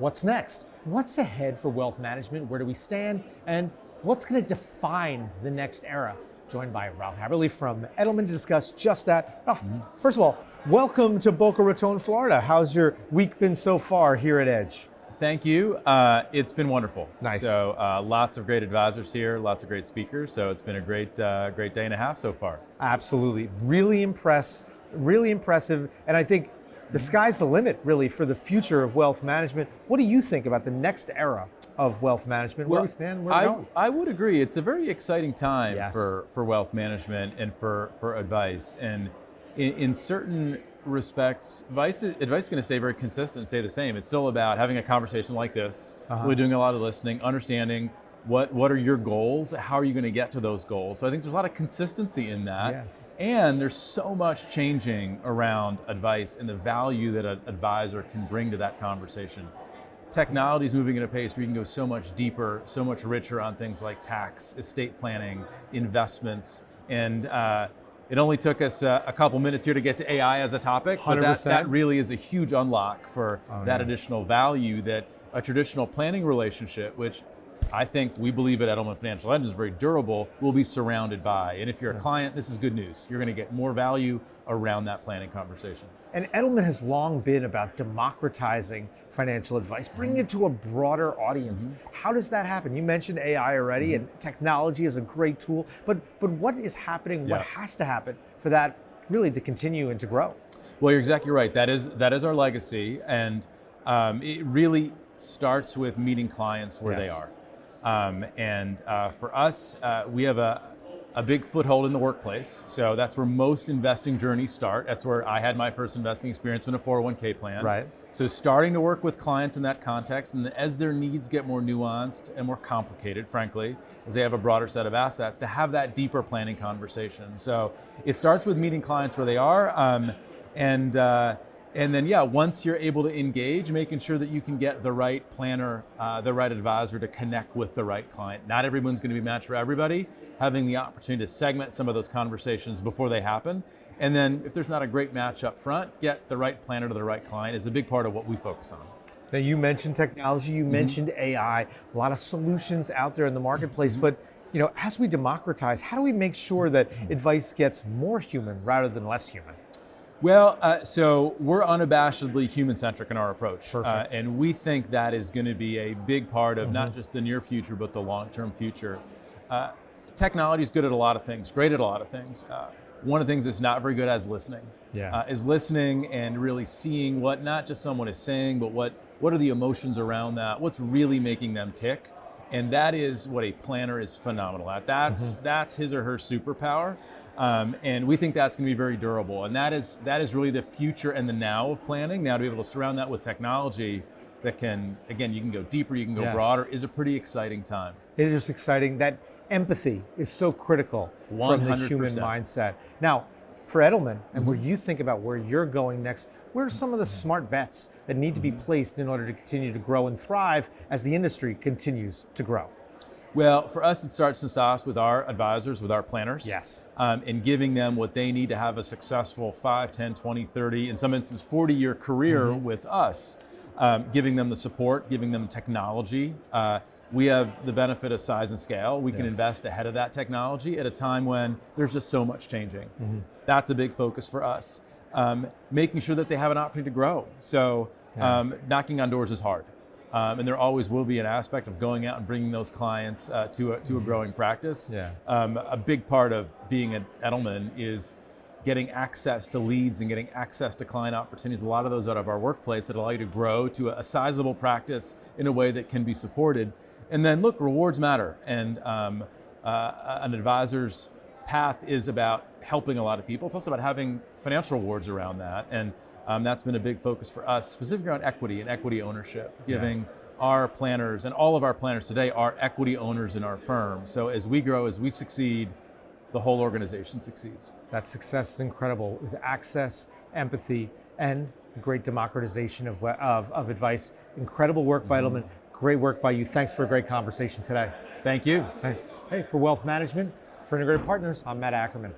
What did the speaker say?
What's next? What's ahead for wealth management? Where do we stand? And what's going to define the next era? Joined by Ralph Haberli from Edelman to discuss just that. Ralph, first of all, welcome to Boca Raton, Florida. How's your week been so far here at Edge? Thank you. It's been wonderful. Nice. So lots of great advisors here, lots of great speakers. So it's been a great day and a half so far. Absolutely. Really impressive. And I think the sky's the limit, really, for the future of wealth management. What do you think about the next era of wealth management? Where we stand, where we're going? I would agree. It's a very exciting time Yes. for wealth management and for advice. And in certain respects, advice is going to stay very consistent and stay the same. It's still about having a conversation like this, really doing a lot of listening, understanding what are your goals, how are you going to get to those goals. So I think there's a lot of consistency in that. Yes. And there's so much changing around advice and the value that an advisor can bring to that conversation. Technology is moving at a pace where you can go so much deeper, so much richer on things like tax, estate planning, investments, and it only took us a couple minutes here to get to AI as a topic, but 100%. that really is a huge unlock for that additional value that a traditional planning relationship, which I think we believe at Edelman Financial Engine is very durable, will be surrounded by. And if you're a client, this is good news. You're going to get more value around that planning conversation. And Edelman has long been about democratizing financial advice, bringing it to a broader audience. How does that happen? You mentioned AI already, and technology is a great tool, but what is happening, what has to happen for that really to continue and to grow? Well, you're exactly right. That is our legacy, and it really starts with meeting clients where they are. For us, we have a big foothold in the workplace. So that's where most investing journeys start. That's where I had my first investing experience in a 401k plan. Right. So starting to work with clients in that context, and as their needs get more nuanced and more complicated, frankly, as they have a broader set of assets, to have that deeper planning conversation. So it starts with meeting clients where they are, and then, once you're able to engage, making sure that you can get the right planner, the right advisor to connect with the right client. Not everyone's going to be matched for everybody. Having the opportunity to segment some of those conversations before they happen. And then if there's not a great match up front, get the right planner to the right client is a big part of what we focus on. Now, you mentioned technology, you mentioned AI, a lot of solutions out there in the marketplace, but as we democratize, how do we make sure that advice gets more human rather than less human? Well, so we're unabashedly human-centric in our approach. Perfect. And we think that is going to be a big part of not just the near future, but the long-term future. Technology is good at a lot of things, great at a lot of things. One of the things it's not very good at is listening. Is listening and really seeing what not just someone is saying, but what are the emotions around that, what's really making them tick. And that is what a planner is phenomenal at. That's his or her superpower. And we think that's going to be very durable. And that is really the future and the now of planning. Now to be able to surround that with technology that can, again, you can go deeper, you can go broader, is a pretty exciting time. It is exciting. That empathy is so critical 100%. From the human mindset. Now, for Edelman, and where you think about where you're going next, what are some of the smart bets that need to be placed in order to continue to grow and thrive as the industry continues to grow? Well, for us, it starts and stops with our advisors, with our planners. Yes. And giving them what they need to have a successful 5, 10, 20, 30, in some instances 40-year career with us. Giving them the support, giving them technology. We have the benefit of size and scale. We can invest ahead of that technology at a time when there's just so much changing. That's a big focus for us. Making sure that they have an opportunity to grow. So knocking on doors is hard. And there always will be an aspect of going out and bringing those clients to a growing practice. A big part of being at Edelman is getting access to leads and getting access to client opportunities, a lot of those out of our workplace that allow you to grow to a sizable practice in a way that can be supported. And then look, rewards matter. And an advisor's path is about helping a lot of people. It's also about having financial rewards around that. And that's been a big focus for us, specifically around equity and equity ownership, giving our planners, and all of our planners today are equity owners in our firm. So as we grow, as we succeed, the whole organization succeeds. That success is incredible with access, empathy, and the great democratization of advice. Incredible work by Edelman. Great work by you. Thanks for a great conversation today. Thank you. Hey, for Wealth Management, for Integrated Partners, I'm Matt Ackerman.